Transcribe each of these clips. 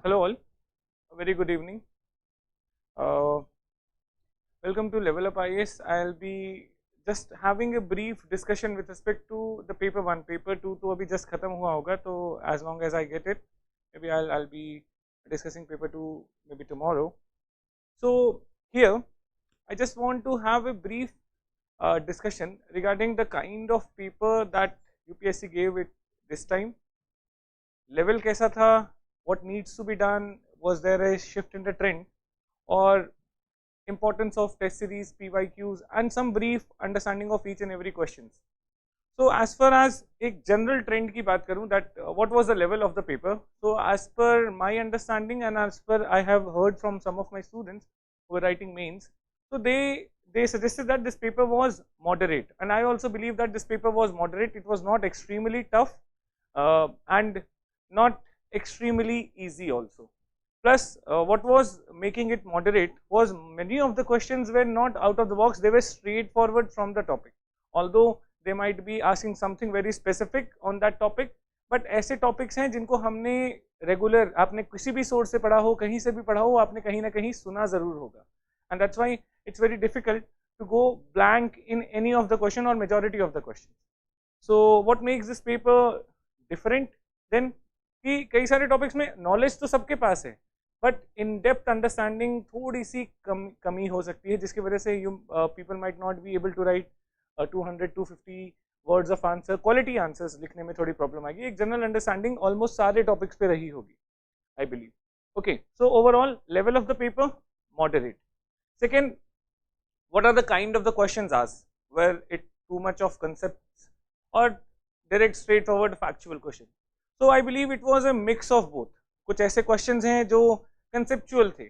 Hello all, a very good evening. Uh, Welcome to LevelUp IAS. I'll be just having a brief discussion with respect to the paper 1. Paper 2 तो अभी just खत्म हुआ होगा, तो as long as I get it, maybe I'll be discussing paper 2 maybe tomorrow. So here I just want to have a brief discussion regarding the kind of paper that UPSC gave it this time. Level कैसा था? What needs to be done? Was there a shift in the trend, or importance of test series, PYQs, and some brief understanding of each and every questions. So as far as एक general trend की बात करूँ, that what was the level of the paper? So as per my understanding and as per I have heard from some of my students who were writing mains, so they suggested that this paper was moderate, and I also believe that this paper was moderate. It was not extremely tough and not extremely easy also. Plus what was making it moderate was many of the questions were not out of the box, they were straightforward from the topic, although they might be asking something very specific on that topic, but ऐसे topics हैं जिनको हमने regular, आपने किसी भी source से पढ़ा हो, कहीं से भी पढ़ा हो, आपने कहीं ना कहीं सुना ज़रूर होगा, and that's why it's very difficult to go blank in any of the question or majority of the questions. So what makes this paper different then कि कई सारे टॉपिक्स में नॉलेज तो सबके पास है, बट इन डेप्थ अंडरस्टैंडिंग थोड़ी सी कमी हो सकती है, जिसकी वजह से you people might not be able to write 200-250 words of answer, quality answers लिखने में थोड़ी प्रॉब्लम आएगी. एक जनरल अंडरस्टैंडिंग ऑलमोस्ट सारे टॉपिक्स पे रही होगी, I believe. Okay, so overall level of the paper moderate. Second, what are the kind of the questions asked? Were it too much of concepts or direct straightforward factual question? So I believe it was a mix of both. कुछ ऐसे questions हैं जो conceptual थे,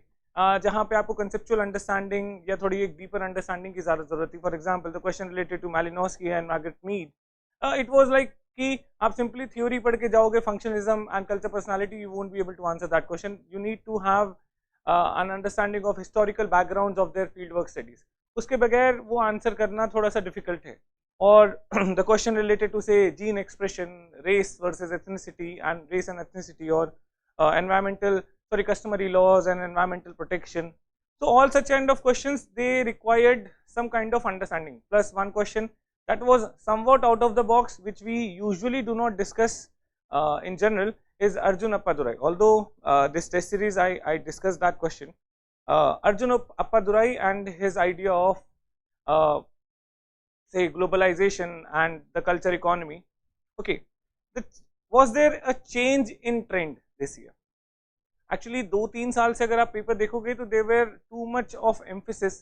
जहाँ पे आपको conceptual understanding या थोड़ी एक deeper understanding की ज़्यादा ज़रूरत थी. For example, the question related to Malinowski and Margaret Mead, it was like कि आप simply theory पढ़ के जाओगे functionalism and culture personality, you won't be able to answer that question. You need to have an understanding of historical backgrounds of their fieldwork studies. उसके बगैर वो answer करना थोड़ा सा डिफिकल्ट है. और the question related to say gene expression, race versus ethnicity and race and ethnicity, or customary laws and environmental protection. So all such kind of questions, they required some kind of understanding. Plus one question that was somewhat out of the box, which we usually do not discuss in general, is Arjun Appadurai. Although this test series I discussed that question. Arjun Appadurai and his idea of say globalization and the culture economy. Okay, was there a change in trend this year? Actually 2-3 साल से अगर आप paper देखोगे तो there were too much of emphasis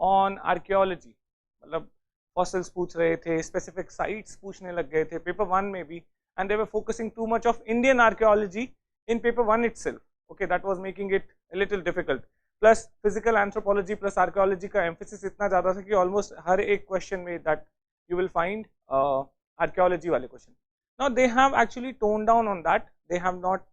on archaeology. मतलब fossils पूछ रहे थे, specific sites पूछने लग गए थे paper 1 में भी, and they were focusing too much of Indian archaeology in paper 1 itself. Okay, that was making it a little difficult. Plus physical anthropology plus archaeology का emphasis इतना ज़्यादा था कि almost हर एक question में that you will find archaeology वाले question. Now they have actually toned down on that. They have not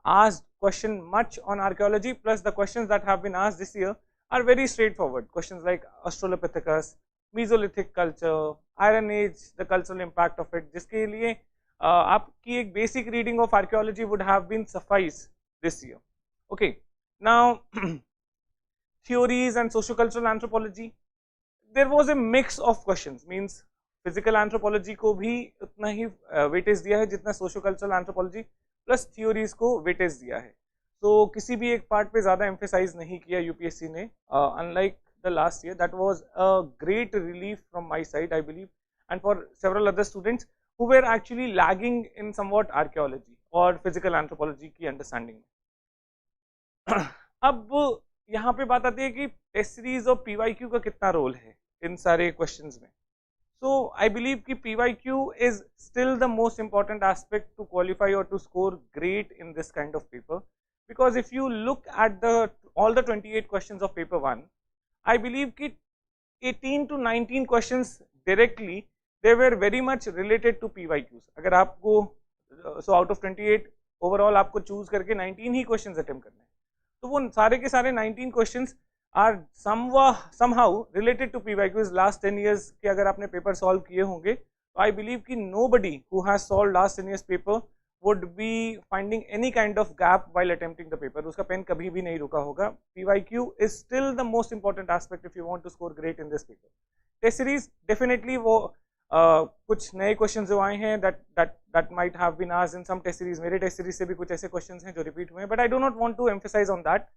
asked question much on archaeology. Plus the questions that have been asked this year are very straightforward. Questions like Australopithecus, Mesolithic culture, Iron Age, the cultural impact of it. जिसके लिए आपकी एक basic reading of archaeology would have been suffice this year. Okay. Now theories and sociocultural anthropology, there was a mix of questions. Means physical anthropology को भी उतना ही weightage दिया है जितना sociocultural anthropology plus theories को weightage दिया है. तो किसी भी एक part पे ज़्यादा emphasize नहीं किया UPSC ने, unlike the last year. That was a great relief from my side, I believe, and for several other students who were actually lagging in somewhat archaeology or physical anthropology की understanding में. अब यहाँ पे बात आती है कि टेस्ट सीरीज और पीवाईक्यू का कितना रोल है इन सारे क्वेश्चंस में. सो आई बिलीव कि PYQ is still the most important aspect to qualify और to score great in this kind of paper, because if you look at the all the 28 questions of paper 1, I believe कि 18 to 19 questions directly they were very much related to PYQs. अगर आपको so out of 28 overall आपको choose करके 19 ही questions attempt करने हैं, तो वो सारे के सारे 19 questions are somehow related to PYQs. Last 10 years के अगर आपने पेपर सॉल्व किए होंगे तो आई बिलीव कि nobody who has solved last 10 years paper would be finding any kind of gap while attempting the paper. उसका पेन कभी भी नहीं रुका होगा. PYQ is still the most important aspect if you want to score great in this paper. Test series definitely वो कुछ नए question जो आए हैं that might have been asked in some test series. मेरे टेस्ट सीरीज से भी कुछ ऐसे क्वेश्चंस हैं जो रिपीट हुए हैं, but I do not want to emphasize on that.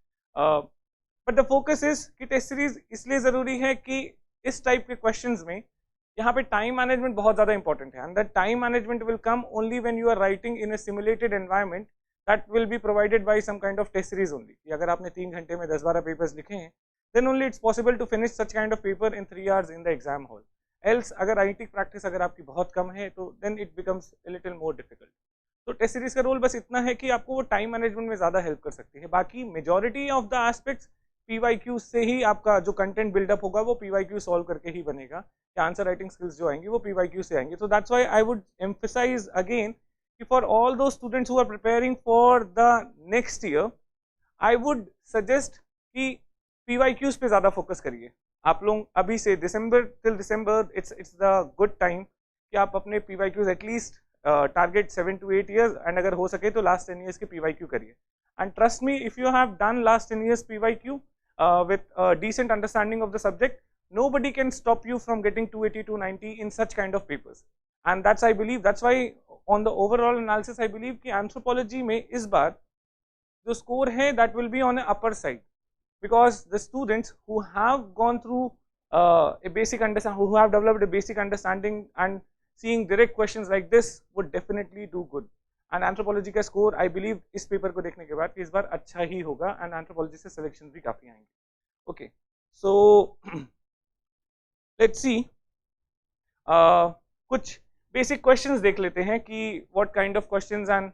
But the focus is कि टेस्ट सीरीज इसलिए जरूरी है कि इस टाइप के क्वेश्चंस में यहाँ पे टाइम मैनेजमेंट बहुत ज़्यादा इंपॉर्टेंट है, and that time management will come only when you are writing in a simulated environment that will be provided by some kind of test series only. कि अगर आपने 3 घंटे में 10-12 पेपर्स लिखे हैं, then only it's possible to finish such kind of paper in 3 hours in the exam hall. Else अगर आईटी practice अगर आपकी बहुत कम है तो then it becomes a little more difficult. तो टेस्ट सीरीज का रोल बस इतना है कि आपको वो टाइम मैनेजमेंट में ज़्यादा हेल्प कर सकती है. बाकी majority of the aspects PYQ से ही आपका जो कंटेंट बिल्डअप होगा वो PYQ सॉल्व करके ही बनेगा, या आंसर राइटिंग स्किल्स जो आएंगी वो PYQ से आएंगी. तो that's why I would emphasize again कि for all those students who are preparing for the next year, I would suggest कि PYQs पे ज़्यादा फोकस करिए. आप लोग अभी से December till December it's the good time कि आप अपने PYQs at least target 7 to 8 years, and अगर हो सके तो लास्ट 10 years के PYQ करिए. And trust me, if you have done last 10 years PYQ with a decent understanding of the subject, nobody can stop you from getting 280, 290 in such kind of papers. And that's, I believe, that's why on the overall analysis I believe कि anthropology में इस बार जो score है that will be on the upper side, because the students who have gone through a basic understanding, who have developed a basic understanding and seeing direct questions like this would definitely do good. And anthropology का score I believe इस paper को देखने के बाद इस बार अच्छा ही होगा, and anthropology से सिलेक्शन भी काफ़ी आएंगे. ओके, सो लेट्स सी, कुछ बेसिक क्वेश्चंस देख लेते हैं कि what kind of questions and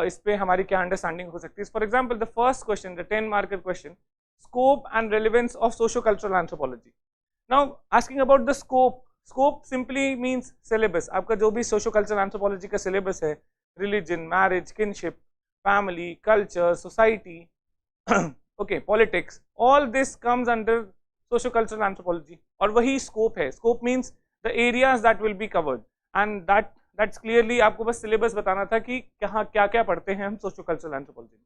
इस पे हमारी क्या अंडरस्टैंडिंग हो सकती है. For example the first question, the 10 marker question, scope and relevance of socio cultural anthropology. Now asking about the scope, scope simply means syllabus. आपका जो भी सोशो कल्चरल एंथ्रोपोलॉजी का सिलेबस है, religion, marriage, kinship, family, culture, society, okay, politics, all this comes under socio-cultural anthropology. और वही scope है. Scope means the areas that will be covered, and that's clearly आपको बस syllabus बताना था कि कहाँ क्या पढ़ते हैं हम socio-cultural anthropology.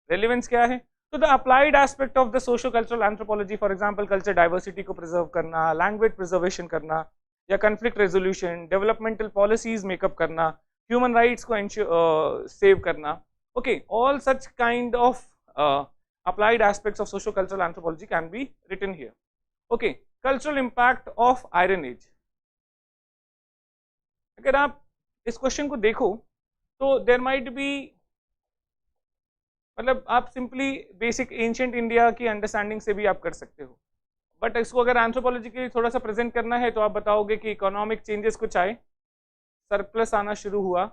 Relevance क्या है? तो the applied aspect of the socio-cultural anthropology, for example, culture diversity को preserve करना, language preservation करना, या conflict resolution, developmental policies make up करना, ह्यूमन राइट्स को सेव करना. Okay, all such kind of applied aspects of socio cultural anthropology can be written here. Okay, cultural impact of iron age. अगर आप इस question को देखो तो there might be, मतलब आप सिंपली बेसिक एंशिएंट इंडिया की अंडरस्टैंडिंग से भी आप कर सकते हो, बट इसको अगर एंथ्रोपोलॉजी के लिए थोड़ा सा प्रेजेंट करना है तो आप बताओगे कि इकोनॉमिक चेंजेस कुछ आए, सरप्लस आना शुरू हुआ,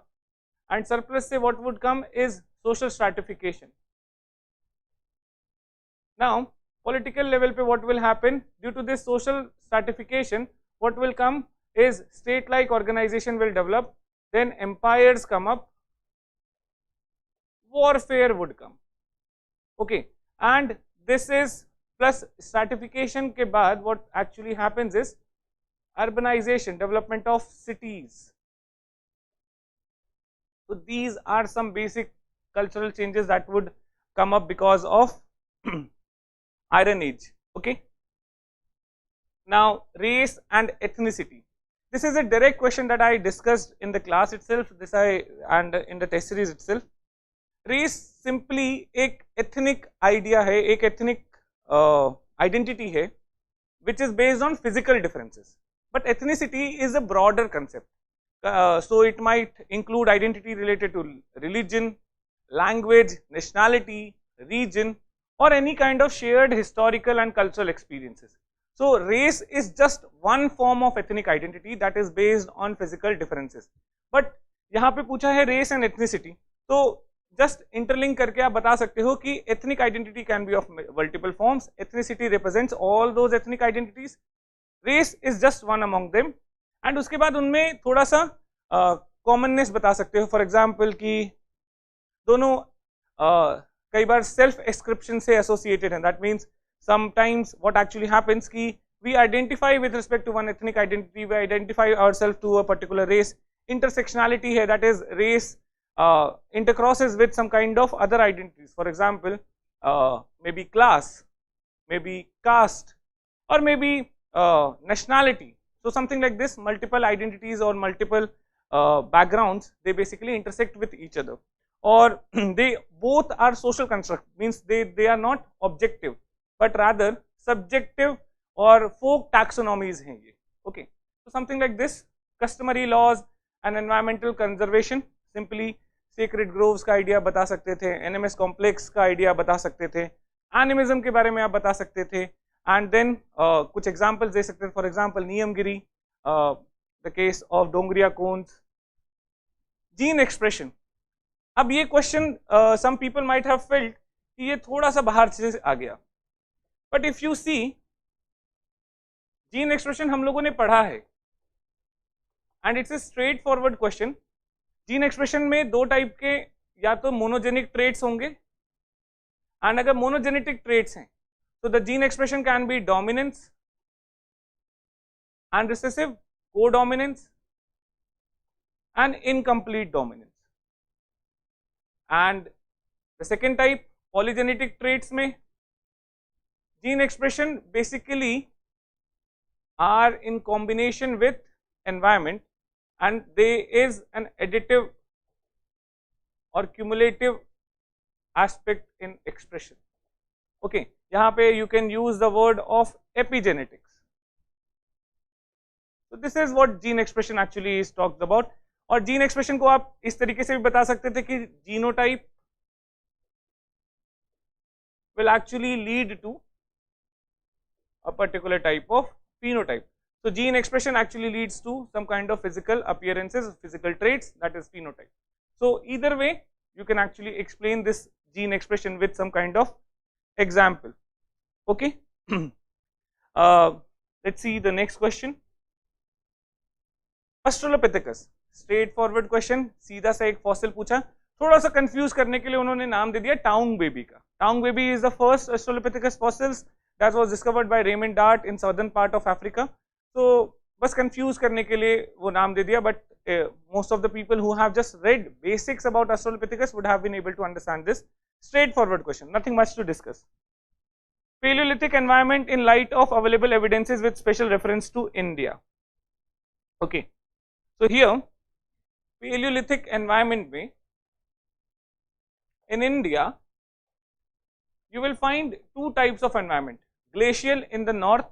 एंड सरप्लस से what would come is social stratification. Now political level पे what will happen due to this social stratification, what will come is state like organization will develop, then empires come up, warfare would come. Okay, and this is plus stratification के बाद what actually happens is urbanization, development of cities. So these are some basic cultural changes that would come up because of iron age. Okay, now race and ethnicity. This is a direct question that I discussed in the class itself, and in the test series itself. Race simply एक ethnic idea है, एक ethnic identity है which is based on physical differences, but ethnicity is a broader concept. So it might include identity related to religion, language, nationality, region, और any kind of shared historical and cultural experiences. So race is just one form of ethnic identity that is based on physical differences. But यहाँ पे पूछा है race and ethnicity, तो just interlink करके आप बता सकते हो कि ethnic identity can be of multiple forms, ethnicity represents all those ethnic identities, race is just one among them, and उसके बाद उनमें थोड़ा सा कॉमननेस बता सकते हो. फॉर एग्जांपल कि दोनों कई बार सेल्फ एक्सक्रिप्शन से एसोसिएटेड हैं. That means sometimes what actually happens कि we identify with respect to one ethnic identity, we identify ourselves to a particular race. Intersectionality है, that is race intercrosses with some kind of other identities. For example, maybe class, maybe caste, or maybe nationality. So something like this, multiple identities or multiple backgrounds, they basically intersect with each other, or they both are social construct, means they are not objective but rather subjective or folk taxonomies हैं ये. Okay, so something like this, customary laws and environmental conservation, simply sacred groves का idea बता सकते थे, NMS complex का idea बता सकते थे, animism के बारे में आप बता सकते थे, and then कुछ examples दे सकते थे. For example, Niyamgiri, the case of Dongria Kondhs. Gene expression, अब ये question some people might have felt कि ये थोड़ा सा बाहर से आ गया, but if you see gene expression हम लोगों ने पढ़ा है and it's a straightforward question. Gene expression में दो टाइप के या तो मोनोजेनिक ट्रेट्स होंगे, एंड अगर मोनोजेनेटिक ट्रेट्स हैं तो the gene expression can be dominance and recessive, codominance and incomplete dominance. And the second type polygenetic traits में gene expression basically are in combination with environment and there is an additive or cumulative aspect in expression. Okay, यहाँ पे you can use the word of epigenetics. So this is what gene expression actually is talked about. और gene expression को आप इस तरीके से भी बता सकते थे कि genotype will actually lead to a particular type of phenotype. So gene expression actually leads to some kind of physical appearances, physical traits, that is phenotype. So either way you can actually explain this gene expression with some kind of example. Okay. Let's see the next question. Australopithecus, straight forward question, सीधा सा एक fossil पूछा, थोड़ा सा confuse करने के लिए उन्होंने नाम दे दिया टाउंग बेबी का. टाउंग baby is the first Australopithecus fossils that was discovered by Raymond Dart in southern part of Africa. So बस confuse करने के लिए वो नाम दे दिया, but most of the people who have just read basics about Australopithecus would have been able to understand this. Straightforward question, nothing much to discuss. Paleolithic environment in light of available evidences with special reference to India. Okay, so here Paleolithic environment में in India you will find two types of environment, glacial in the north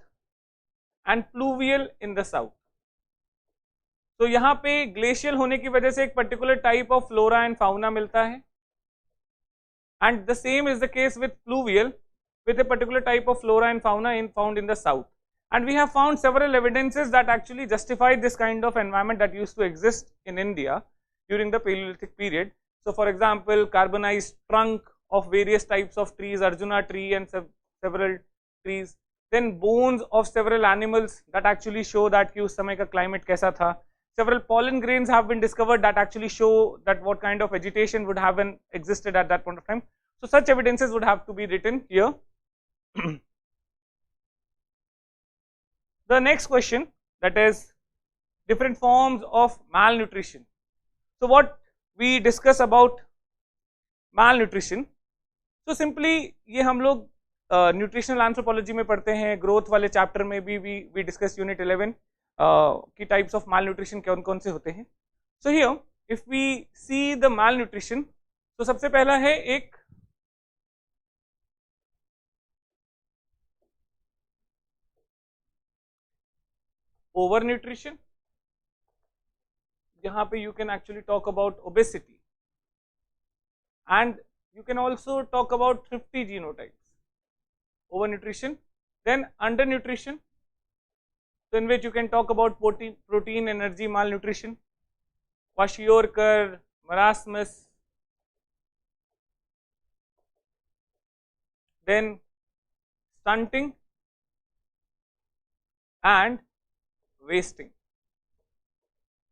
and pluvial in the south. तो यहाँ पे glacial होने की वजह से एक particular type of flora and fauna मिलता है, and the same is the case with pluvial with a particular type of flora and fauna found in the south. And we have found several evidences that actually justify this kind of environment that used to exist in India during the Paleolithic period. So for example, carbonized trunk of various types of trees, Arjuna tree and several trees, then bones of several animals that actually show that कि उस समय का climate कैसा था. Several pollen grains have been discovered that actually show that what kind of vegetation would have been existed at that point of time. So such evidences would have to be written here. The next question, that is different forms of malnutrition. So what we discuss about malnutrition, so simply ये हम लोग nutritional anthropology में पढ़ते हैं, growth वाले chapter में भी we discuss unit 11 की टाइप्स ऑफ malnutrition कौन कौन से होते हैं. So here if we see the malnutrition, तो सबसे पहला है एक ओवर न्यूट्रिशन, जहां पे you can actually talk about obesity, and you can also talk about 50 genotypes. Overnutrition, then undernutrition, so in which you can talk about protein energy malnutrition, kwashiorkor, marasmus, then stunting and wasting.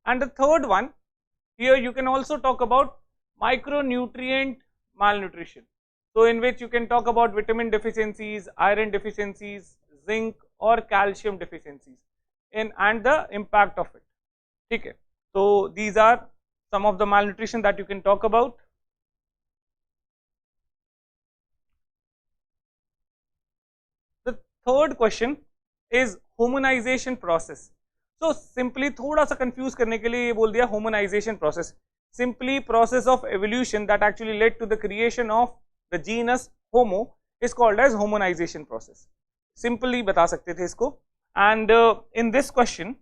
And the third one, here you can also talk about micronutrient malnutrition, so in which you can talk about vitamin deficiencies, iron deficiencies, zinc or calcium deficiencies and the impact of it. ठीक है, so these are some of the malnutrition that you can talk about. The third question is homogenization process. So simply थोड़ा सा confuse करने के लिए ये बोल दिया homogenization process, simply process of evolution that actually led to the creation of the genus Homo is called as homogenization process. Simply बता सकते थे इसको. And in this question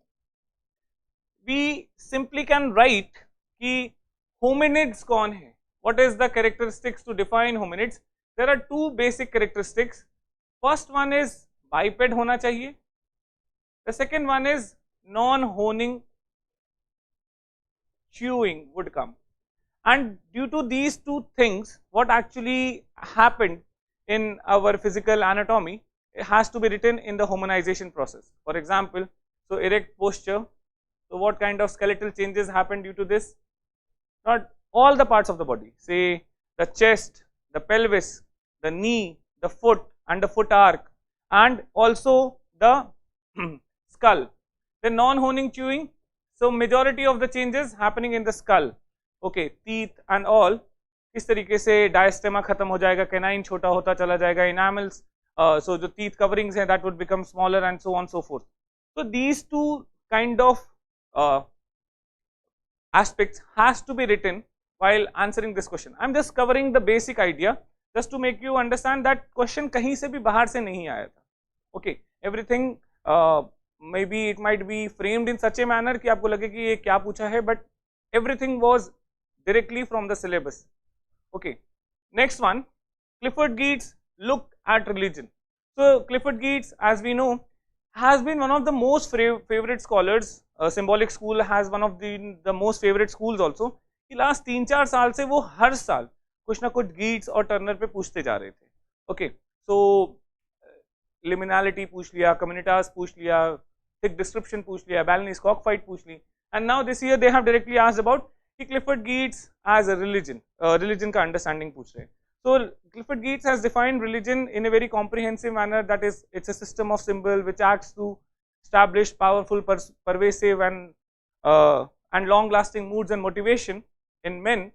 we simply can write कि hominids कौन है, what is the characteristics to define hominids. There are two basic characteristics. First one is biped होना चाहिए, the second one is non-honing chewing would come. And due to these two things, what actually happened in our physical anatomy, it has to be written in the homogenization process. For example, so erect posture, so what kind of skeletal changes happen due to this? Not all the parts of the body, say the chest, the pelvis, the knee, the foot and the foot arc, and also the skull. The non-honing chewing, so majority of the changes happening in the skull. Okay, teeth and all, इस तरीके से diastema खत्म हो जाएगा, canine छोटा होता चला जाएगा, enamels, so the teeth coverings हैं that would become smaller and so on so forth. So these two kind of aspects has to be written while answering this question. I am just covering the basic idea just to make you understand that question कहीं से भी बाहर से नहीं आया था. Okay, everything maybe it might be framed in such a manner कि आपको लगे कि ये क्या पूछा है, but everything was directly from the syllabus. Okay, next one, Clifford Geertz look at religion. So Clifford Geertz, as we know, has been one of the most favorite scholars. Symbolic school has one of the most favorite schools also. कि last 3-4 साल से वो हर साल कुछ ना कुछ Geertz और Turner पे पूछते जा रहे थे. Okay, so liminality पूछ लिया, communitas पूछ लिया, thick description पूछ लिया, Balinese cockfight पूछ ली, and now this year they have directly asked about Clifford Geertz as a religion, religion का understanding पूछ रहे. So Clifford Geertz has defined religion in a very comprehensive manner, that is, it's a system of symbol which acts to establish powerful, pervasive and long-lasting moods and motivation in men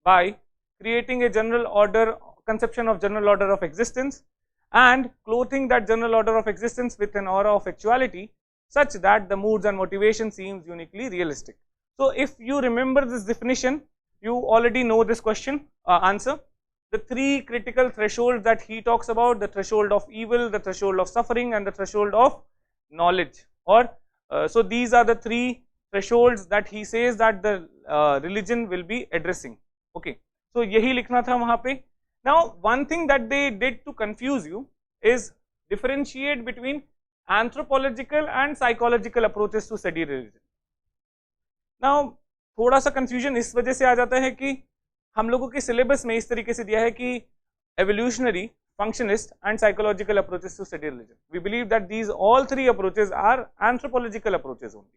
by creating a general order, conception of general order of existence, and clothing that general order of existence with an aura of actuality such that the moods and motivation seems uniquely realistic. So if you remember this definition, you already know this question answer. The three critical thresholds that he talks about, the threshold of evil, the threshold of suffering and the threshold of knowledge, or so these are the three thresholds that he says that the religion will be addressing. Okay, so यही लिखना था वहाँ पे. Now one thing that they did to confuse you is differentiate between anthropological and psychological approaches to study religion. Now थोड़ा सा confusion इस वजह से आ जाता है कि हम लोगों के syllabus में इस तरीके से दिया है कि evolutionary, functionist and psychological approaches to study religion. We believe that these all three approaches are anthropological approaches only.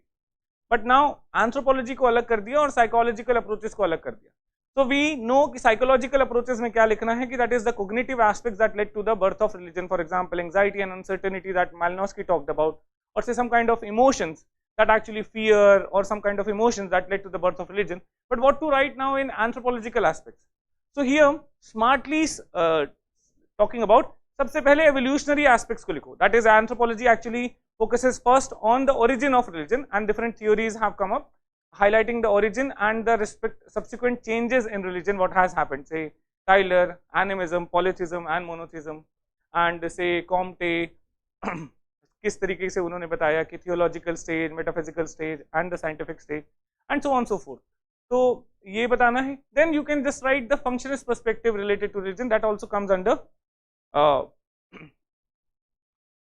But now anthropology को अलग कर दिया और psychological approaches को अलग कर दिया. So we know कि psychological approaches में क्या लिखना है कि that is the cognitive aspects that led to the birth of religion. For example, anxiety and uncertainty that Malinowski talked about, or say some kind of emotions that actually fear, or some kind of emotions that led to the birth of religion. But what to write now in anthropological aspects? So here smartly talking about सबसे पहले evolutionary aspects को लिखो. That is, anthropology actually focuses first on the origin of religion, and different theories have come up highlighting the origin and the subsequent changes in religion, what has happened, say Tyler, animism, polytheism and monotheism, and say 𝐂𝐭 किस तरीके से उन्होंने बताया कि theological stage, metaphysical stage and the scientific stage and so on so forth. तो ये बताना है. Then you can just write the functionist perspective related to religion, that also comes under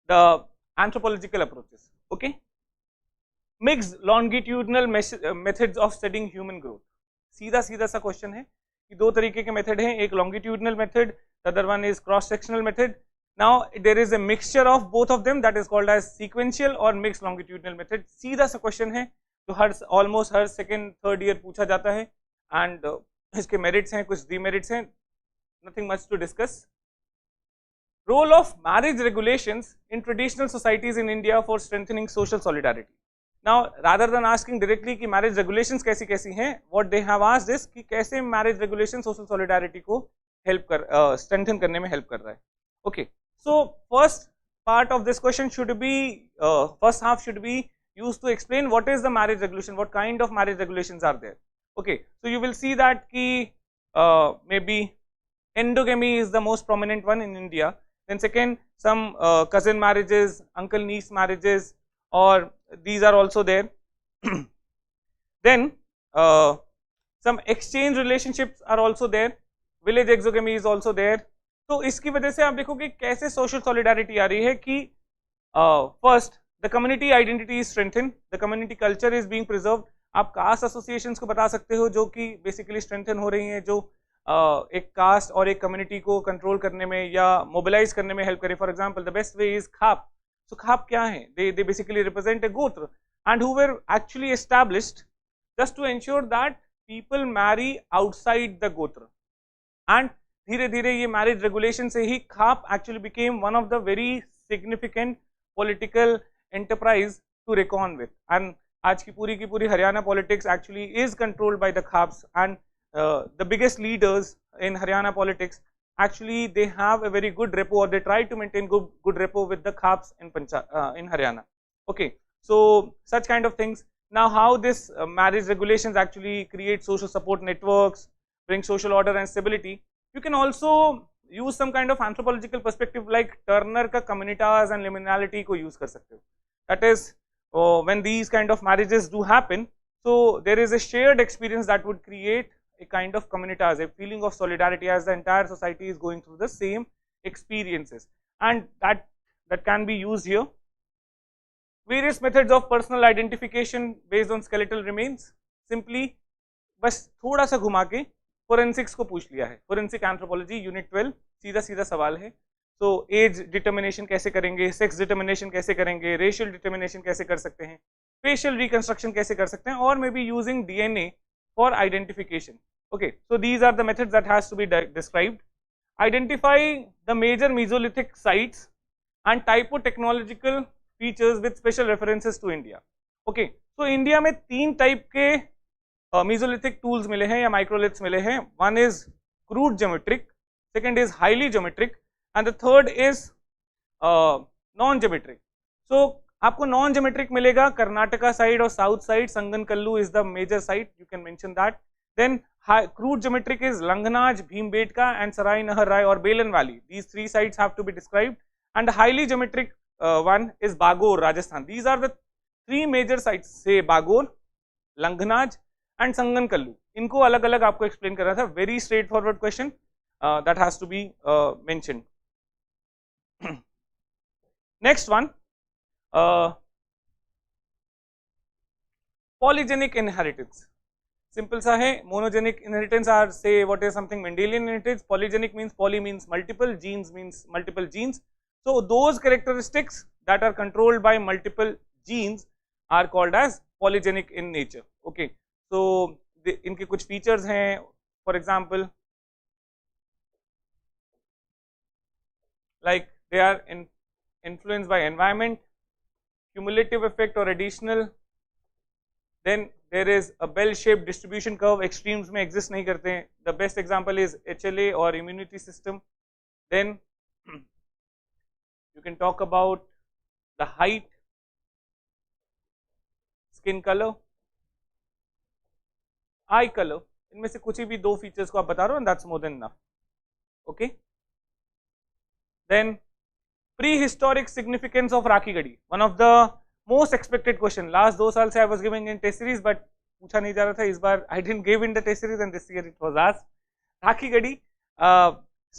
the anthropological approaches. Okay. Mixed longitudinal methods of studying human growth. सीधा सीधा सा question है कि दो तरीके के मेथड हैं, एक longitudinal method, the other one is cross sectional method. Now there is a mixture of both of them that is called as sequential or mixed longitudinal method. सीधा सा क्वेश्चन है तो हर almost हर second third year पूछा जाता है, and इसके merits हैं, कुछ demerits हैं, nothing much to discuss. Role of marriage regulations in traditional societies in India for strengthening social solidarity. Now rather than asking directly कि marriage regulations कैसी कैसी हैं, what they have asked is कि कैसे marriage regulations social solidarity को help कर strengthen करने में help कर रहा है. Okay, so first part of this question should be first half should be used to explain what is the marriage regulation, what kind of marriage regulations are there. Okay, so you will see that ki maybe endogamy is the most prominent one in India. Then second, some cousin marriages, uncle niece marriages, or these are also there. Then some exchange relationships are also there. Village exogamy is also there. तो इसकी वजह से आप देखोगे कैसे social solidarity आ रही है कि first the community identity is strengthen, the community culture is being preserved. आप कास्ट एसोसिएशंस को बता सकते हो जो कि बेसिकली स्ट्रेंथन हो रही हैं, जो एक कास्ट और एक कम्युनिटी को कंट्रोल करने में या मोबिलाइज करने में हेल्प करे. For example the best way is khap. So khap क्या है? They basically represent a gotra and who were actually established just to ensure that people marry outside the gotra. And धीरे धीरे ये मैरिज रेगुलेशन से ही khap actually became one of the very significant political enterprise to reckon with. And आज की पूरी Haryana politics actually is controlled by the khaps. And the biggest leaders in Haryana politics actually they have a very good rapport, or they try to maintain good rapport with the Khaps in Haryana. Okay, so such kind of things. Now how this marriage regulations actually create social support networks, bring social order and stability. You can also use some kind of anthropological perspective like Turner का communitas and liminality को use कर सकते हो. That is when these kind of marriages do happen, so there is a shared experience that would create a kind of communitas, a feeling of solidarity as the entire society is going through the same experiences, and that can be used here. Various methods of personal identification based on skeletal remains. Simply बस थोड़ा सा घुमा के forensics को पूछ लिया है. Forensic anthropology unit 12 सीधा सवाल है. तो एज डिटर्मिनेशन कैसे करेंगे, सेक्स डिटर्मिनेशन कैसे करेंगे, रेशियल डिटर्मिनेशन कैसे कर सकते हैं, फेशियल रिकंस्ट्रक्शन कैसे कर सकते हैं, और may be using DNA for identification. Okay, so these are the methods that has to be described. Identify the major Mesolithic sites and typo-technological features with special references to India. Okay, so India में 3 type के Mesolithic tools मिले हैं या microliths मिले हैं. One is crude geometric, second is highly geometric, and the third is non-geometric. So आपको non geometric मिलेगा Karnataka side और south side. Sanganakallu is the major site, you can mention that. Then crude geometric is Langhnaj, Bhimbetka and Sarai Nahar Rai और Belan valley. These 3 sites have to be described. And highly geometric one is Bagor, Rajasthan. These are the 3 major sites, say Bagor, Langhnaj and संगनकल्लू. इनको अलग अलग आपको explain कर रहा था. Very straightforward question that has to be mentioned. Next one, polygenic inheritance. Simple सा है. Monogenic inheritance are, say what is something Mendelian inheritance. Polygenic means, poly means multiple, genes means multiple genes. So those characteristics that are controlled by multiple genes are called as polygenic in nature. Okay, so इनके कुछ features हैं. For example, like they are influenced by environment, cumulative effect or additional. Then there is a bell-shaped distribution curve. Extremes में exist नहीं करते हैं. The best example is HLA or immunity system. Then you can talk about the height, skin color, eye color. इनमें से कुछ भी 2 features को आप बता रहे हो, and that's more than enough. Okay. Then prehistoric significance of Rakhi Gadi, one of the most expected question. Last 2 साल से I was giving in test series, but पूछा नहीं जा रहा था. इस बार I didn't give in the test series, and this year it was asked. Rakhi Gadi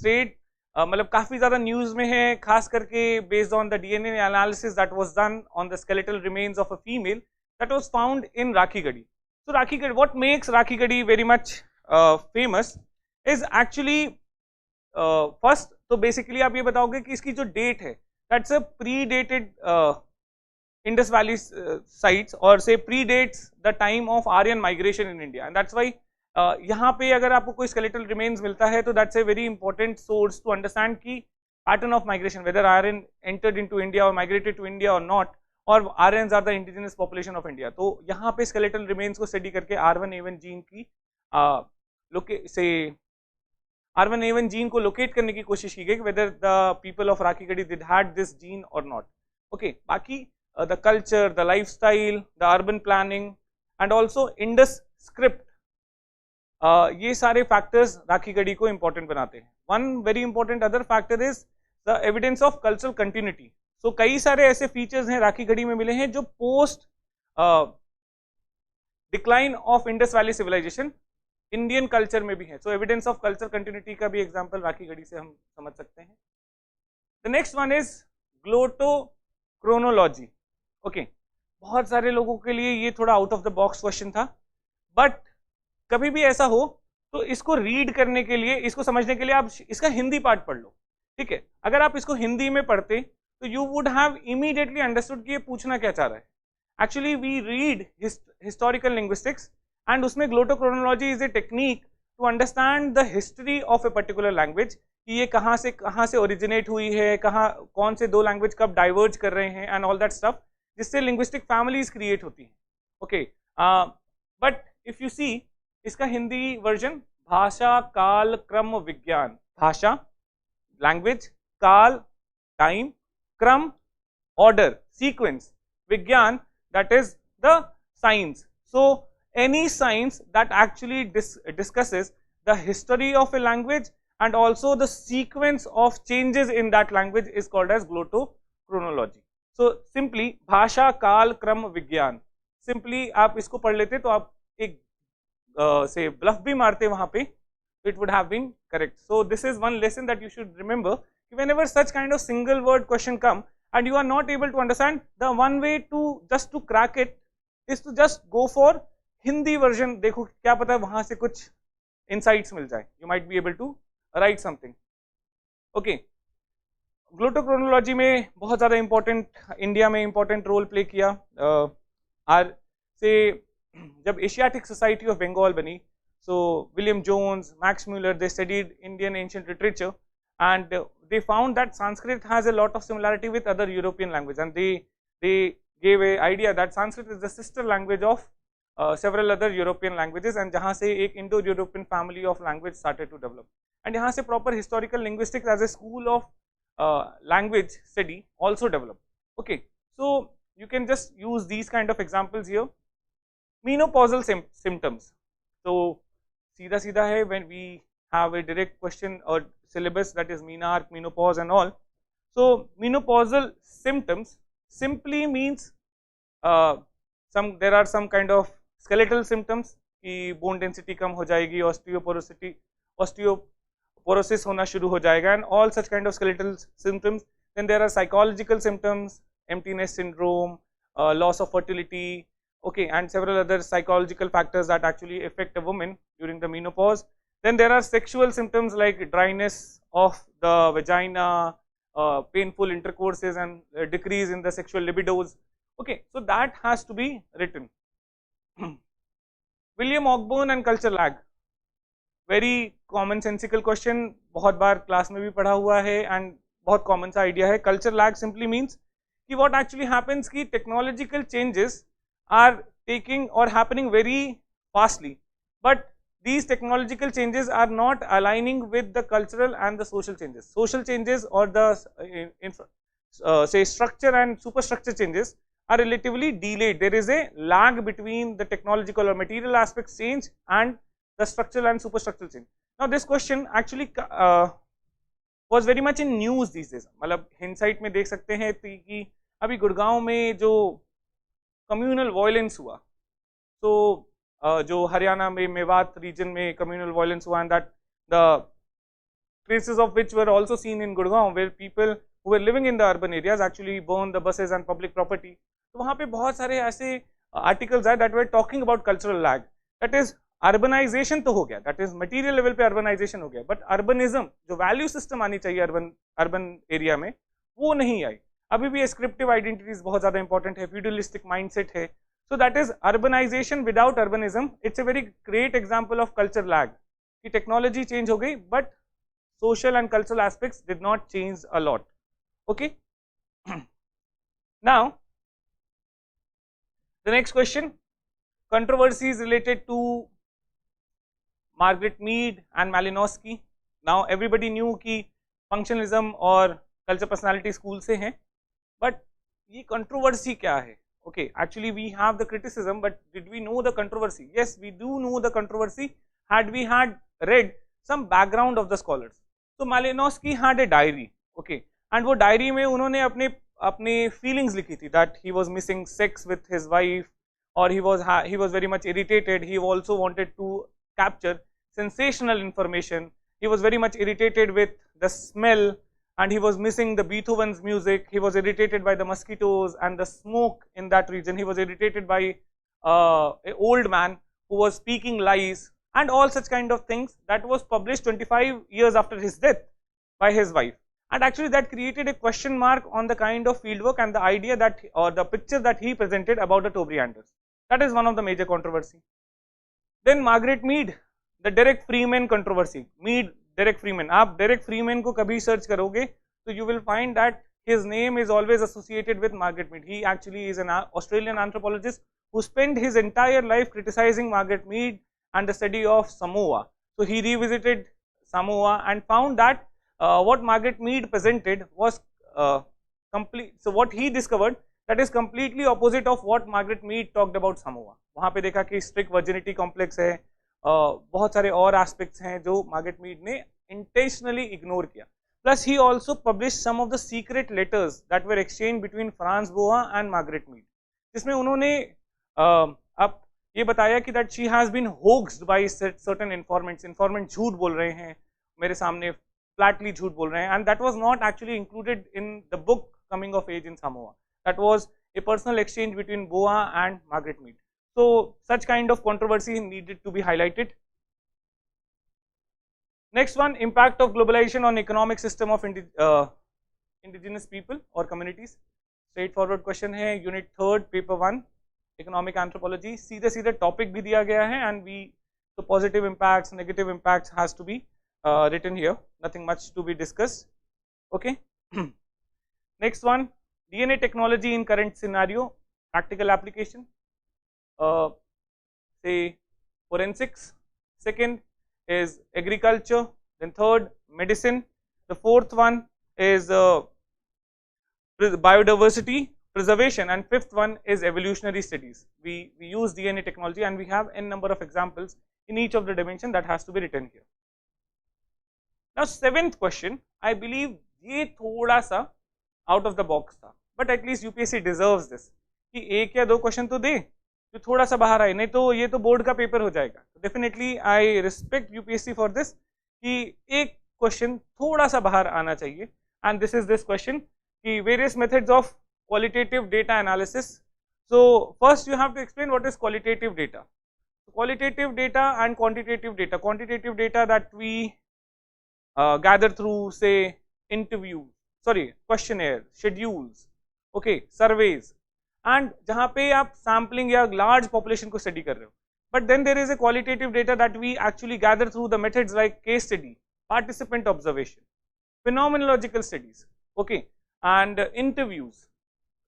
state मतलब काफी ज्यादा न्यूज में है, खास करके based on the DNA analysis that was done on the skeletal remains of a female that was found in Rakhi Gadi. So Rakhi Gadi, what makes Rakhi Gadi very much famous is actually first, तो basically आप ये बताओगे कि इसकी जो date है that's a predated Indus Valley sites or say predates the time of Aryan migration in India, and that's why यहाँ पे अगर आपको कोई skeletal remains मिलता है तो that's a very important source to understand कि pattern of migration, whether Aryan entered into India or migrated to India or not, और RNs are the indigenous population of India. तो यहाँ पे स्केलेटल रिमेन्स को study करके R1A1 gene की R1A1 gene को locate करने की कोशिश की गई, whether the people of Rakhigarhi did had this gene और नॉट। ओके, बाकी the culture, the lifestyle, the urban planning and also Indus script, ये सारे फैक्टर्स राखीगढ़ी को इंपॉर्टेंट बनाते हैं। One very important other factor is the evidence of cultural continuity. So कई सारे ऐसे फीचर्स हैं राखीगढ़ी में मिले हैं जो post decline of Indus valley civilisation Indian culture में भी है। So evidence of culture continuity का भी एग्जांपल राखीगढ़ी से हम समझ सकते हैं। The next one is glottochronology. Okay, बहुत सारे लोगों के लिए ये थोड़ा out of the box question था, बट कभी भी ऐसा हो तो इसको रीड करने के लिए, इसको समझने के लिए आप इसका हिंदी पार्ट पढ़ लो, ठीक है। अगर आप इसको हिंदी में पढ़ते तो you would have immediately understood कि ये पूछना क्या चाह रहा है। Actually we read historical linguistics and उसमें glottochronology is a technique to understand the history of a particular language, कि ये कहाँ से ओरिजिनेट हुई है, कौन से दो लैंग्वेज कब डाइवर्ज कर रहे हैं एंड ऑल दैट स्टफ, जिससे लिंग्विस्टिक फैमिलीज क्रिएट होती हैं। Okay, but if you see इसका हिंदी वर्जन भाषा काल क्रम विज्ञान, भाषा लैंग्वेज, काल टाइम, क्रम ऑर्डर सीक्वेंस, विज्ञान that is the science. So any science that actually discusses the history of a language and also the sequence of changes in that language is called as glottochronology. So simply भाषा काल क्रम विज्ञान, simply आप इसको पढ़ लेते तो आप एक से ब्लफ भी मारते वहां पे, it would have been correct. So this is one lesson that you should remember, whenever such kind of single word question come and you are not able to understand, the one way to just to crack it is to just go for Hindi version. देखो क्या पता वहां से कुछ insights मिल जाए, you might be able to write something. Okay, ग्लोटोक्रोनोलॉजी में बहुत ज़्यादा इंपॉर्टेंट, इंडिया में इंपॉर्टेंट रोल प्ले किया। से जब एशियाटिक सोसाइटी ऑफ बंगाल बनी, so William Jones, Max Muller, they studied Indian ancient literature and they found that Sanskrit has a lot of similarity with other European languages, and they gave a idea that Sanskrit is the sister language of several other European languages, and जहाँ से एक Indo-European family of language started to develop, and यहाँ से proper historical linguistics as a school of language study also developed. Okay, so you can just use these kind of examples here. Menopausal symptoms. So सीधा सीधा है, when we have a direct question or syllabus that is menarche, menopause and all. So menopausal symptoms simply means there are some kind of skeletal symptoms कि bone density कम हो जाएगी, osteoporosis होना शुरू हो जाएगा, and all such kind of skeletal symptoms. Then there are psychological symptoms, emptiness syndrome, loss of fertility, okay, and several other psychological factors that actually affect a woman during the menopause. Then there are sexual symptoms like dryness of the vagina, painful intercourses and decrease in the sexual libidos. Okay, so that has to be written. William Ogburn and culture lag, very commonsensical question, बहुत बार class में भी पढ़ा हुआ है and बहुत common सा idea है. Culture lag simply means कि what actually happens कि technological changes are taking or happening very fastly, but these technological changes are not aligning with the cultural and the social changes. Social changes or the say structure and superstructure changes are relatively delayed. There is a lag between the technological or material aspects change and the structural and superstructural change. Now this question actually was very much in news these days. मतलब हिंसाइट में देख सकते हैं कि अभी गुड़गांव में जो communal violence हुआ, तो जो हरियाणा में मेवात रीजन में कम्युनल वायलेंस हुआ, and that the traces of which were also seen in Gurgaon, where people who were living in the urban areas actually burned the buses and public property. तो वहाँ पे बहुत सारे ऐसे articles हैं that were talking about cultural lag. That is urbanization तो हो गया, that is material level पे urbanization हो गया, but urbanism जो value system आनी चाहिए urban area में वो नहीं आई. अभी भी ascriptive identities बहुत ज़्यादा important है, feudalistic mindset है. So that is urbanization without urbanism. It's a very great example of culture lag. कि technology change हो गई, but social and cultural aspects did not change a lot. Okay. Now The next question, controversies related to Margaret Mead and Malinowski. Now everybody knew कि functionalism और culture personality school से हैं, but ये controversy क्या है? Okay, actually we have the criticism, but did we know the controversy? Yes, we do know the controversy had we had read some background of the scholars. So Malinowski had a diary, okay, and वो diary में उन्होंने अपने feelings लिखी थी that he was missing sex with his wife, or he was very much irritated. He also wanted to capture sensational information. He was very much irritated with the smell, and he was missing the Beethoven's music. He was irritated by the mosquitoes and the smoke in that region. He was irritated by an old man who was speaking lies and all such kind of things. That was published 25 years after his death by his wife, and actually that created a question mark on the kind of fieldwork and the idea that, or the picture that he presented about the Tobrianders. That is one of the major controversy. Then Margaret Mead, the Derek Freeman controversy. Mead, Derek Freeman. आप Derek Freeman को कभी search करोगे तो you will find that his name is always associated with Margaret Mead. He actually is an Australian anthropologist who spent his entire life criticizing Margaret Mead and the study of Samoa. So he revisited Samoa and found that what Margaret Mead presented was complete. So what he discovered, that is completely opposite of what Margaret Mead talked about Samoa. वहाँ पे देखा कि strict virginity complex है, बहुत सारे और aspects हैं जो Margaret Mead ने intentionally ignore किया. Plus he also published some of the secret letters that were exchanged between Franz Boas and Margaret Mead, जिसमें उन्होंने अब ये बताया कि that she has been hoaxed by certain informants. Informant झूठ बोल रहे हैं मेरे सामने, flatly झूठ बोल रहे हैं, and that was not actually included in the book Coming of Age in Samoa. That was a personal exchange between Boas and Margaret Mead. So such kind of controversy needed to be highlighted. Next one, impact of globalization on economic system of indigenous people or communities. Straightforward question है, unit 3rd, paper 1, economic anthropology. सीधे सीधे topic भी दिया गया है, and so positive impacts, negative impacts has to be written here. Nothing much to be discussed. Okay. Next one, DNA technology in current scenario, practical application. Say forensics. Second is agriculture. Then third, medicine. The fourth one is biodiversity preservation, and fifth one is evolutionary studies. We use DNA technology, and we have n number of examples in each of the dimension that has to be written here. Now 7th question, I believe ये थोड़ा सा out of the box था, but at least UPSC deserves this कि एक या दो question तो दे जो थोड़ा सा बाहर आए, नहीं तो ये तो बोर्ड का पेपर हो जाएगा. Definitely I respect UPSC for this कि एक क्वेश्चन थोड़ा सा बाहर आना चाहिए, and this is this question कि various methods of qualitative data analysis. So first you have to explain what is qualitative data. Qualitative data and quantitative data. Quantitative data that we gather through say interviews, questionnaires, schedules, okay, surveys, and जहाँ पे आप sampling या large population को study कर रहे हो. But then there is a qualitative data that we actually gather through the methods like case study, participant observation, phenomenological studies, okay, and interviews.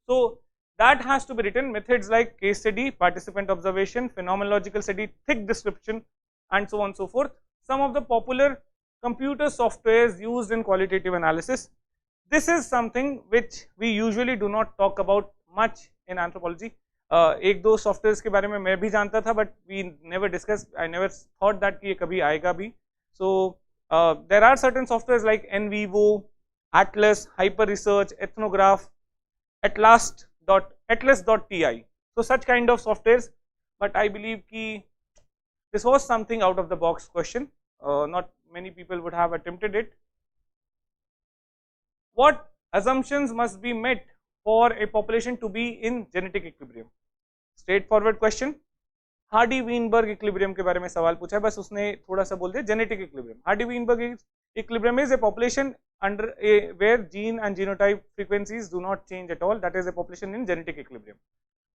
So that has to be written, methods like case study, participant observation, phenomenological study, thick description, and so on and so forth. Some of the popular computer softwares used in qualitative analysis. This is something which we usually do not talk about much in anthropology. एक दो softwares के बारे में मैं भी जानता था, but we never discussed. I never thought that कि ये कभी आएगा भी. So there are certain softwares like NVivo, Atlas, Hyper Research, Ethnograph, Atlas.ti. So such kind of softwares, but I believe कि this was something out of the box question. Not many people would have attempted it. What assumptions must be met for a population to be in genetic equilibrium? Straightforward question. Hardy-Weinberg equilibrium के बारे में सवाल पूछा है, बस उसने थोड़ा सा बोल दिया genetic equilibrium. Hardy-Weinberg equilibrium is a population under where gene and genotype frequencies do not change at all. That is a population in genetic equilibrium.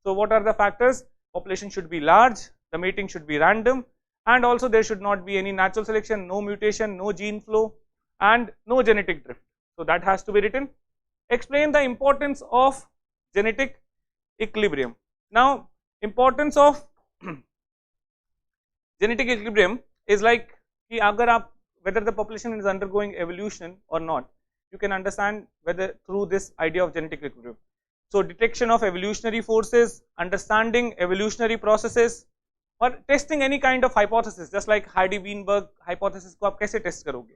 So what are the factors? Population should be large, the mating should be random, and also there should not be any natural selection, no mutation, no gene flow, and no genetic drift. So that has to be written. Explain the importance of genetic equilibrium. Now importance of genetic equilibrium is like कि अगर आप whether the population is undergoing evolution or not, you can understand whether through this idea of genetic equilibrium. So detection of evolutionary forces, understanding evolutionary processes, or testing any kind of hypothesis, just like Hardy-Weinberg hypothesis को आप कैसे test करोगे,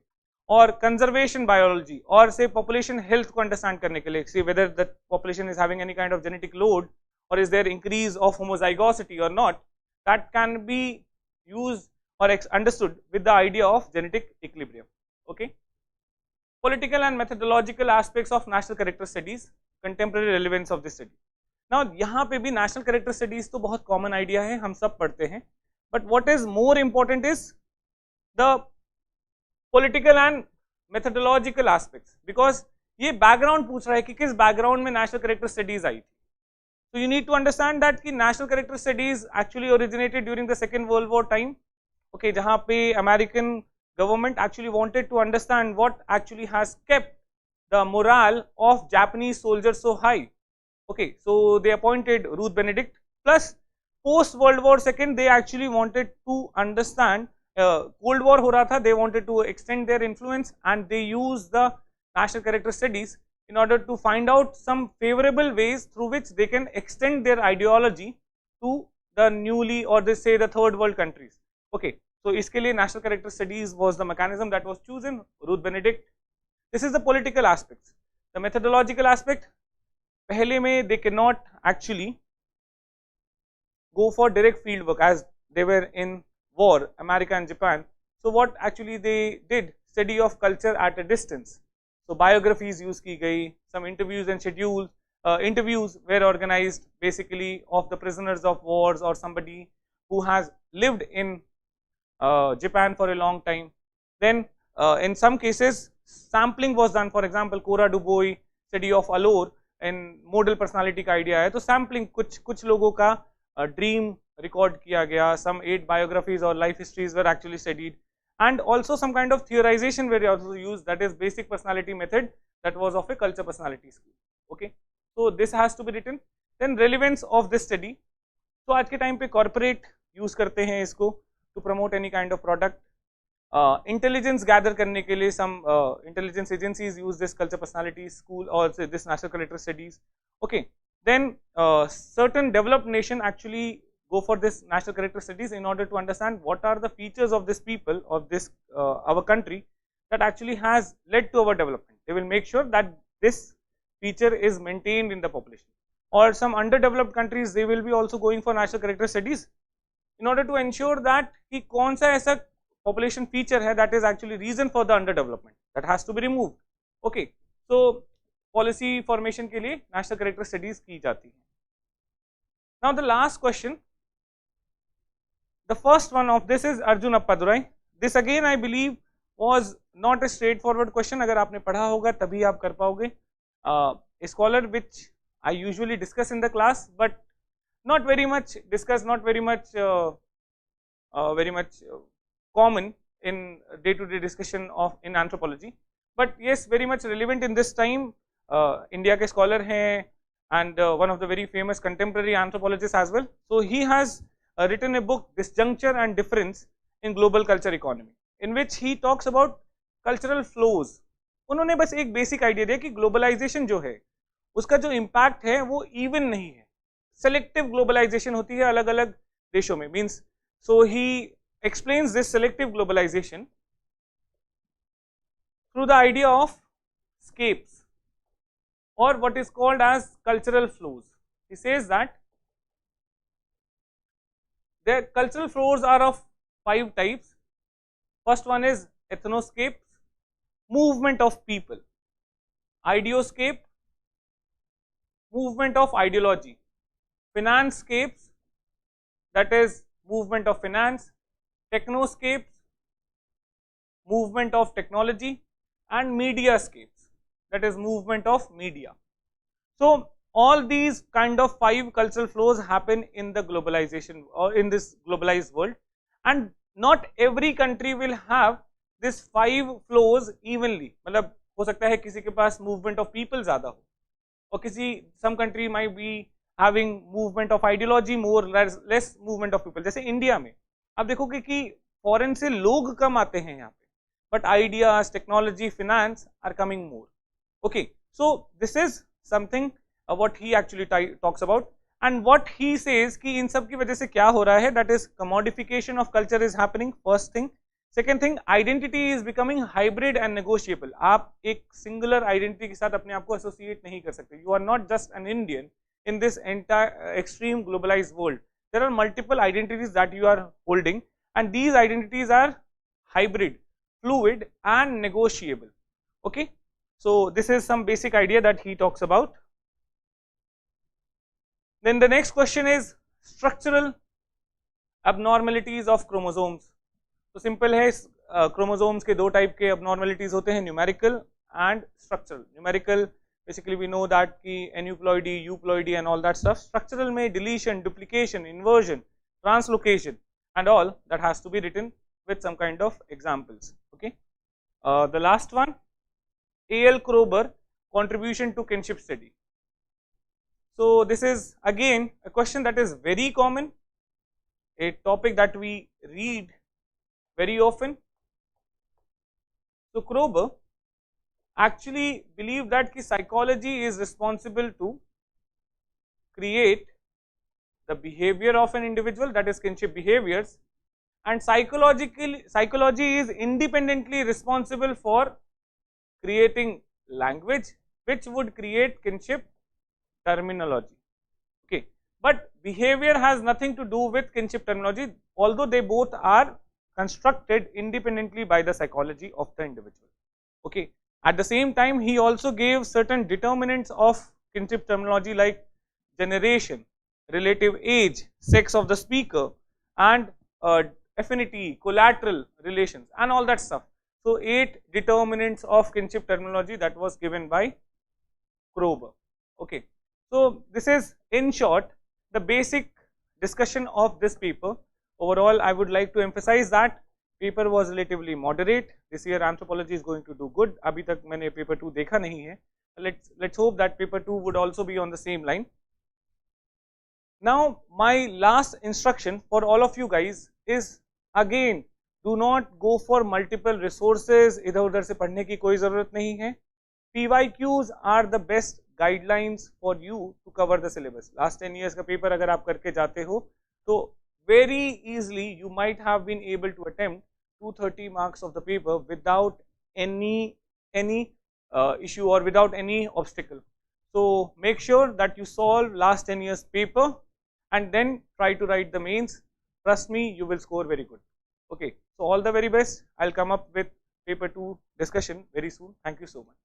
और conservation biology, और say population health को understand करने के लिए, see whether the population is having any kind of genetic load or is there increase of homozygosity or not, that can be used or understood with the idea of genetic equilibrium. Okay. Political and methodological aspects of national character studies, contemporary relevance of this study. Now यहाँ पे भी national character studies तो बहुत common idea है, हम सब पढ़ते हैं, but what is more important is the political and methodological aspects, because ये background पूछ रहा है कि किस background में national character studies आई थी. So you need to understand that कि national character studies actually originated during the Second World War time. Okay, जहाँ पे American government actually wanted to understand what actually has kept the morale of Japanese soldiers so high. Okay, so they appointed Ruth Benedict. Plus, post World War II, they actually wanted to understand. Cold War हो रहा था, they wanted to extend their influence, and they used the national character studies in order to find out some favorable ways through which they can extend their ideology to the newly, or they say the third world countries. Okay, so इसके लिए national character studies was the mechanism that was chosen. Ruth Benedict. This is the political aspects. The methodological aspect, पहले में they cannot actually go for direct field work as they were in war, America and Japan. So what actually they did, study of culture at a distance. So biographies use की गई, some interviews and schedules. Interviews were organized basically of the prisoners of wars or somebody who has lived in Japan for a long time. Then in some cases sampling was done. For example, Cora Dubois study of Allure and model personality का idea है, तो sampling कुछ लोगों का dream record किया गया. Some 8 biographies or life histories were actually studied, and also some kind of theorization were also used, that is basic personality method that was of a culture personality school. Okay, so this has to be written. Then relevance of this study. तो आज के time पे corporate use करते हैं इसको to promote any kind of product. Intelligence gather करने के लिए some intelligence agencies use this culture personality school or say this national character studies. Okay, then certain developed nation actually go for this national character studies in order to understand what are the features of this people of this our country that actually has led to our development. They will make sure that this feature is maintained in the population. Or some underdeveloped countries, they will be also going for national character studies in order to ensure that कि कौन सा ऐसा population feature है that is actually reason for the underdevelopment that has to be removed. Okay, so policy formation के लिए national character studies की जाती है. Now the last question, the first one of this is Arjun Appadurai. This again I believe was not a straightforward question. अगर आपने पढ़ा होगा तभी आप कर पाओगे. A scholar which I usually discuss in the class, but not very much discussed, not very much common in day-to-day discussion of in anthropology, but yes, very much relevant in this time. India के scholar हैं and one of the very famous contemporary anthropologists as well. So he has written a book, Disjuncture and Difference in Global Culture Economy, in which he talks about cultural flows. उन्होंने बस एक basic idea दिया कि globalization जो है उसका जो impact है वो even नहीं है, selective globalization होती है अलग अलग देशों में. Means so he explains this selective globalization through the idea of scapes or what is called as cultural flows. He says that the cultural flows are of 5 types. First one is ethnoscapes, movement of people; ideoscape, movement of ideology; financescapes, that is movement of finance; technoscapes, movement of technology; and mediascapes, that is movement of media. So all these kind of 5 cultural flows happen in the globalization or in this globalized world, and not every country will have this 5 flows evenly. मतलब हो सकता है किसी के पास movement of people ज़्यादा हो और किसी some country might be having movement of ideology, more less movement of people. जैसे इंडिया में आप देखोगे कि फॉरेन से लोग कम आते हैं यहाँ पे, but ideas, technology, finance are coming more. Okay, so this is something what he actually talks about, and what he says कि इन सब की वजह से क्या हो रहा है, that is commodification of culture is happening, first thing. Second thing, identity is becoming hybrid and negotiable. आप एक singular identity के साथ अपने आप को associate नहीं कर सकते. You are not just an Indian in this entire extreme globalized world. There are multiple identities that you are holding, and these identities are hybrid, fluid and negotiable. Okay, so this is some basic idea that he talks about. Then the next question is structural abnormalities of chromosomes. तो simple है, chromosomes के दो type के abnormalities होते हैं, numerical and structural. Numerical basically we know that कि aneuploidy, euploidy and all that stuff. Structural में deletion, duplication, inversion, translocation and all that has to be written with some kind of examples. Okay, the last one, A.L. Kroeber, contribution to kinship study. So this is again a question that is very common, a topic that we read very often. So Kroeber actually believed that ki psychology is responsible to create the behavior of an individual, that is kinship behaviors, and psychology is independently responsible for creating language which would create kinship terminology. Okay, but behavior has nothing to do with kinship terminology, although they both are constructed independently by the psychology of the individual. Okay, at the same time he also gave certain determinants of kinship terminology like generation, relative age, sex of the speaker, and affinity, collateral relations and all that stuff. So 8 determinants of kinship terminology that was given by Kroeber. Okay, so this is in short the basic discussion of this paper. Overall I would like to emphasize that paper was relatively moderate. This year anthropology is going to do good. अभी तक मैंने paper 2 देखा नहीं है. Let's hope that paper 2 would also be on the same line. Now my last instruction for all of you guys is, again, do not go for multiple resources. इधर उधर से पढ़ने की कोई ज़रूरत नहीं है. PYQs are the best guidelines for you to cover the syllabus. Last 10 years का पेपर अगर आप करके जाते हो तो very easily you might have been able to attempt 230 marks of the paper without any issue or without any obstacle. So make sure that you solve last 10 years paper and then try to write the mains. Trust me, you will score very good. Okay, so all the very best. I'll come up with paper 2 discussion very soon. Thank you so much.